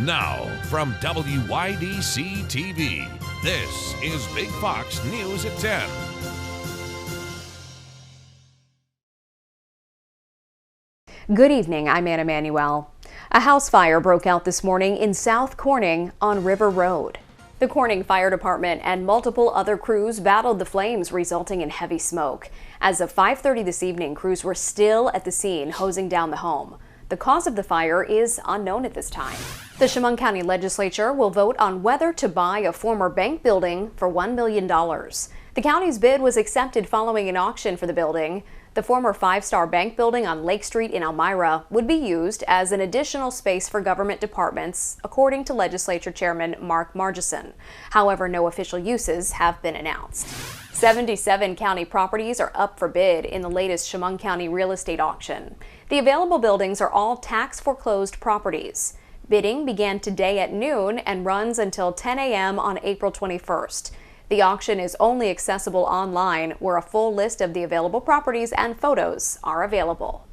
Now, from WYDC TV, this is Big Fox News at 10. Good evening, I'm Anna Manuel. A house fire broke out this morning in South Corning on River Road. The Corning Fire Department and multiple other crews battled the flames, resulting in heavy smoke. As of 5:30 this evening, crews were still at the scene, hosing down the home. The cause of the fire is unknown at this time. The Chemung County Legislature will vote on whether to buy a former bank building for $1 million. The county's bid was accepted following an auction for the building. The former five-star bank building on Lake Street in Elmira would be used as an additional space for government departments, according to Legislature Chairman Mark Margison. However, no official uses have been announced. 77 county properties are up for bid in the latest Chemung County real estate auction. The available buildings are all tax foreclosed properties. Bidding began today at noon and runs until 10 a.m. on April 21st. The auction is only accessible online, where a full list of the available properties and photos are available.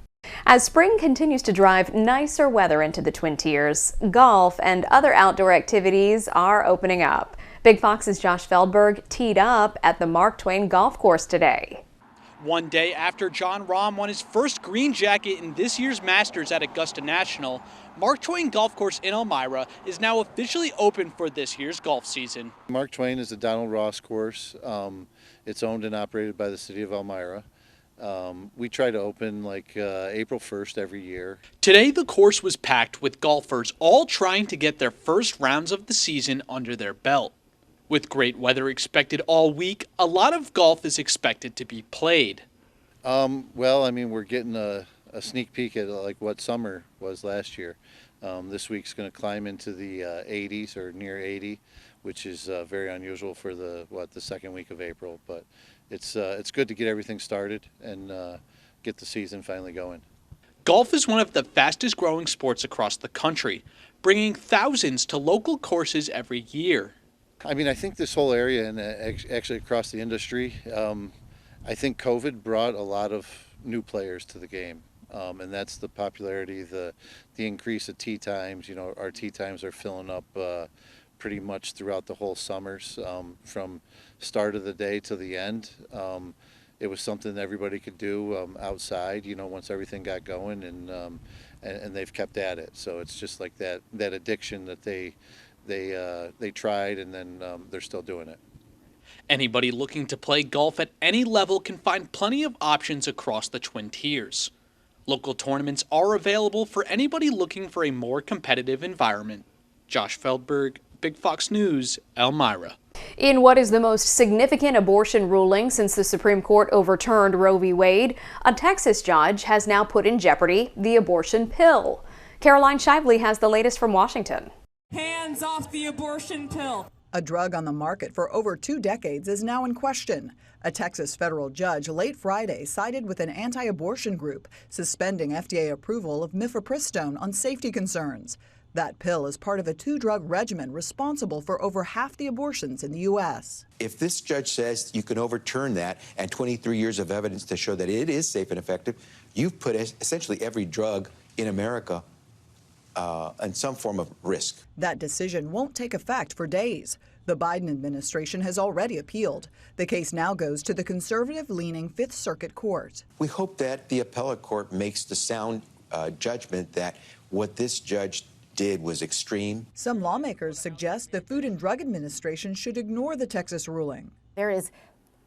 As spring continues to drive nicer weather into the Twin Tiers, golf and other outdoor activities are opening up. Big Fox's Josh Feldberg teed up at the Mark Twain Golf Course today. One day after Jon Rahm won his first green jacket in this year's Masters at Augusta National, Mark Twain Golf Course in Elmira is now officially open for this year's golf season. Mark Twain is a Donald Ross course. It's owned and operated by the city of Elmira. We try to open April 1st every year. Today the course was packed with golfers all trying to get their first rounds of the season under their belt. With great weather expected all week, a lot of golf is expected to be played. We're getting a sneak peek at what summer was last year. This week's going to climb into the 80s or near 80, which is very unusual for the second week of April. But it's good to get everything started and get the season finally going. Golf is one of the fastest growing sports across the country, bringing thousands to local courses every year. I think this whole area and actually across the industry, I think COVID brought a lot of new players to the game. And that's the popularity, the increase of tee times. Our tee times are filling up pretty much throughout the whole summers, from start of the day to the end. It was something that everybody could do outside, once everything got going, and they've kept at it. So it's just like that addiction that they tried, and then they're still doing it. Anybody looking to play golf at any level can find plenty of options across the Twin Tiers. Local tournaments are available for anybody looking for a more competitive environment. Josh Feldberg, Big Fox News, Elmira. In what is the most significant abortion ruling since the Supreme Court overturned Roe v. Wade, a Texas judge has now put in jeopardy the abortion pill. Caroline Shively has the latest from Washington. Hands off the abortion pill. A drug on the market for over 2 decades is now in question. A Texas federal judge late Friday sided with an anti-abortion group, suspending FDA approval of mifepristone on safety concerns. That pill is part of a 2-drug regimen responsible for over half the abortions in the U.S. If this judge says you can overturn that and 23 years of evidence to show that it is safe and effective, you've put essentially every drug in America and some form of risk. That decision won't take effect for days. The Biden administration has already appealed. The case now goes to the conservative-leaning Fifth Circuit Court. We hope that the appellate court makes the sound judgment that what this judge did was extreme. Some lawmakers suggest the Food and Drug Administration should ignore the Texas ruling. There is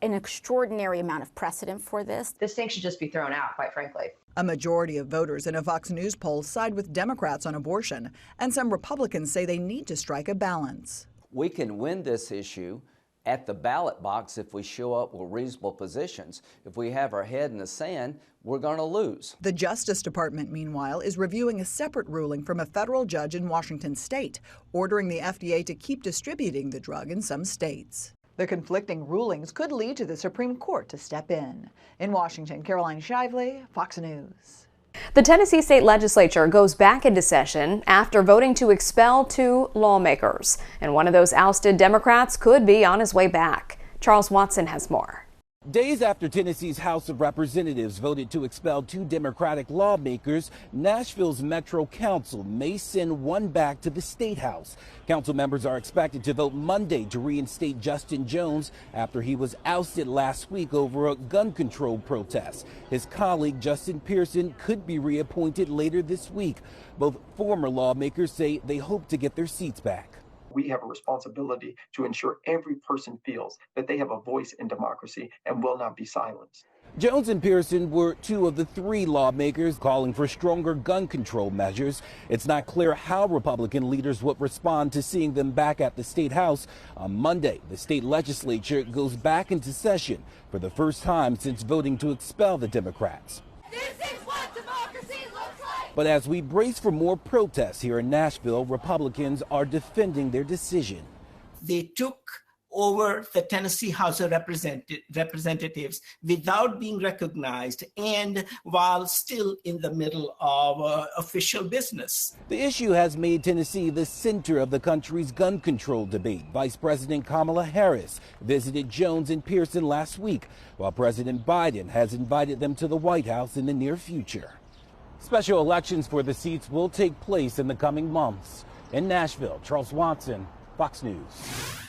an extraordinary amount of precedent for this. This thing should just be thrown out, quite frankly. A majority of voters in a Fox News poll side with Democrats on abortion, and some Republicans say they need to strike a balance. We can win this issue at the ballot box if we show up with reasonable positions. If we have our head in the sand, we're going to lose. The Justice Department, meanwhile, is reviewing a separate ruling from a federal judge in Washington state, ordering the FDA to keep distributing the drug in some states. The conflicting rulings could lead to the Supreme Court to step in. In Washington, Caroline Shively, Fox News. The Tennessee State Legislature goes back into session after voting to expel 2 lawmakers, and one of those ousted Democrats could be on his way back. Charles Watson has more. Days after Tennessee's House of Representatives voted to expel 2 Democratic lawmakers, Nashville's Metro Council may send one back to the State House. Council members are expected to vote Monday to reinstate Justin Jones after he was ousted last week over a gun control protest. His colleague Justin Pearson could be reappointed later this week. Both former lawmakers say they hope to get their seats back. We have a responsibility to ensure every person feels that they have a voice in democracy and will not be silenced. Jones and Pearson were 2 of the 3 lawmakers calling for stronger gun control measures. It's not clear how Republican leaders would respond to seeing them back at the State House. On Monday, the state legislature goes back into session for the first time since voting to expel the Democrats. This is what democracy looks like. But as we brace for more protests here in Nashville, Republicans are defending their decision. They took over the Tennessee House of Representatives without being recognized and while still in the middle of official business. The issue has made Tennessee the center of the country's gun control debate. Vice President Kamala Harris visited Jones and Pearson last week, while President Biden has invited them to the White House in the near future. Special elections for the seats will take place in the coming months. In Nashville, Charles Watson, Fox News.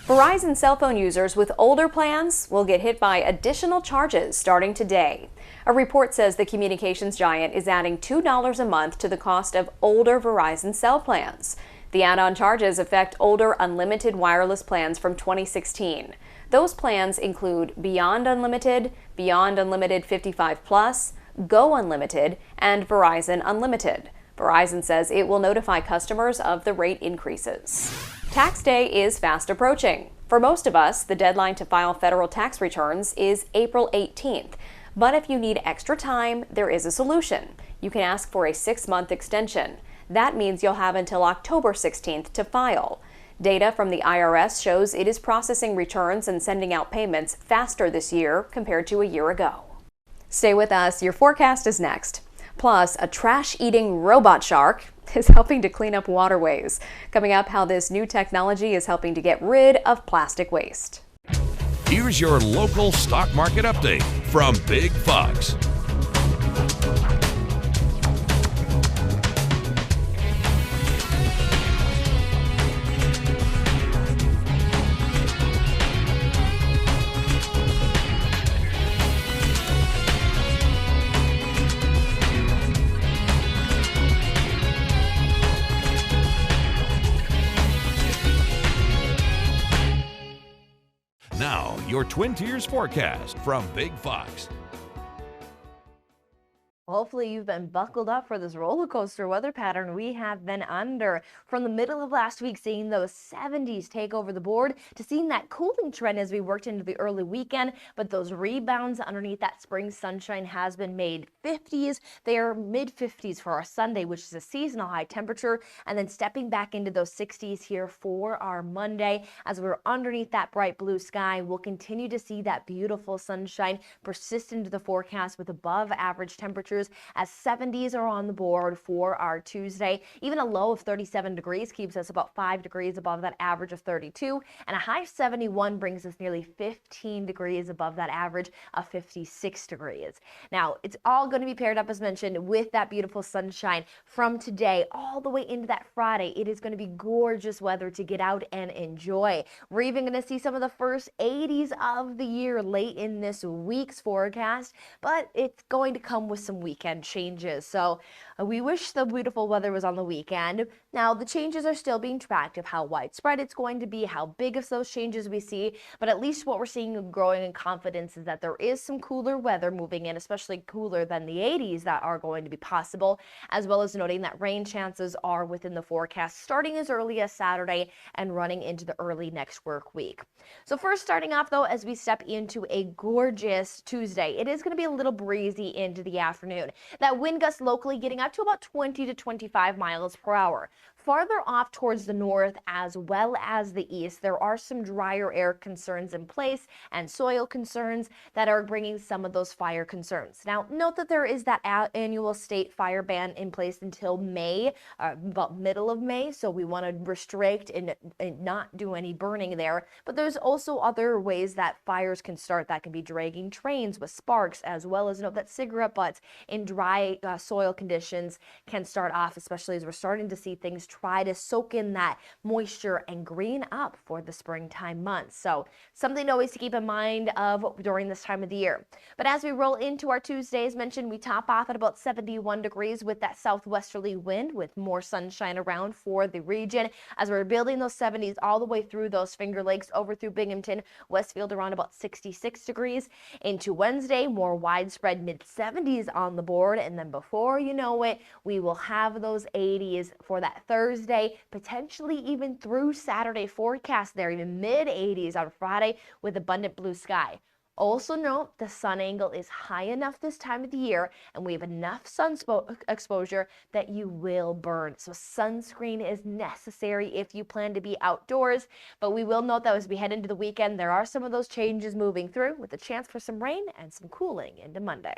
Verizon cell phone users with older plans will get hit by additional charges starting today. A report says the communications giant is adding $2 a month to the cost of older Verizon cell plans. The add-on charges affect older unlimited wireless plans from 2016. Those plans include Beyond Unlimited, Beyond Unlimited 55+, Go Unlimited, and Verizon Unlimited. Verizon says it will notify customers of the rate increases. Tax day is fast approaching. For most of us, the deadline to file federal tax returns is April 18th. But if you need extra time, there is a solution. You can ask for a 6-month extension. That means you'll have until October 16th to file. Data from the IRS shows it is processing returns and sending out payments faster this year compared to a year ago. Stay with us. Your forecast is next. Plus, a trash-eating robot shark is helping to clean up waterways. Coming up, how this new technology is helping to get rid of plastic waste. Here's your local stock market update from Big Fox. Now, your Twin Tiers forecast from Big Fox. Hopefully you've been buckled up for this roller coaster weather pattern we have been under. From the middle of last week, seeing those 70s take over the board, to seeing that cooling trend as we worked into the early weekend, but those rebounds underneath that spring sunshine has been made. 50s, they are mid-50s for our Sunday, which is a seasonal high temperature, and then stepping back into those 60s here for our Monday. As we're underneath that bright blue sky, we'll continue to see that beautiful sunshine persist into the forecast with above average temperatures, as 70s are on the board for our Tuesday. Even a low of 37 degrees keeps us about 5 degrees above that average of 32, and a high of 71 brings us nearly 15 degrees above that average of 56 degrees. Now, it's all going to be paired up, as mentioned, with that beautiful sunshine from today all the way into that Friday. It is going to be gorgeous weather to get out and enjoy. We're even going to see some of the first 80s of the year late in this week's forecast, but it's going to come with some weekend changes. So we wish the beautiful weather was on the weekend. Now, the changes are still being tracked of how widespread it's going to be, how big of those changes we see, but at least what we're seeing growing in confidence is that there is some cooler weather moving in, especially cooler than the 80s that are going to be possible, as well as noting that rain chances are within the forecast starting as early as Saturday and running into the early next work week. So first, starting off though, as we step into a gorgeous Tuesday, it is going to be a little breezy into the afternoon. That wind gust locally getting up to about 20 to 25 miles per hour. farther off towards the north as well as the east, there are some drier air concerns in place and soil concerns that are bringing some of those fire concerns. Now, note that there is that annual state fire ban in place until May, about middle of May, so we want to restrict and not do any burning there. But there's also other ways that fires can start. That can be dragging trains with sparks, as well as note that cigarette butts in dry soil conditions can start off, especially as we're starting to see things try to soak in that moisture and green up for the springtime months. So something always to keep in mind of during this time of the year. But as we roll into our Tuesday, as mentioned, we top off at about 71 degrees with that southwesterly wind, with more sunshine around for the region as we're building those 70s all the way through those Finger Lakes over through Binghamton, Westfield around about 66 degrees. Into Wednesday, more widespread mid-70s on the board, and then before you know it, we will have those 80s for that Thursday, potentially even through Saturday forecast there, even mid-80s on Friday with abundant blue sky. Also note the sun angle is high enough this time of the year, and we have enough sun exposure that you will burn. So sunscreen is necessary if you plan to be outdoors. But we will note that as we head into the weekend, there are some of those changes moving through with a chance for some rain and some cooling into Monday.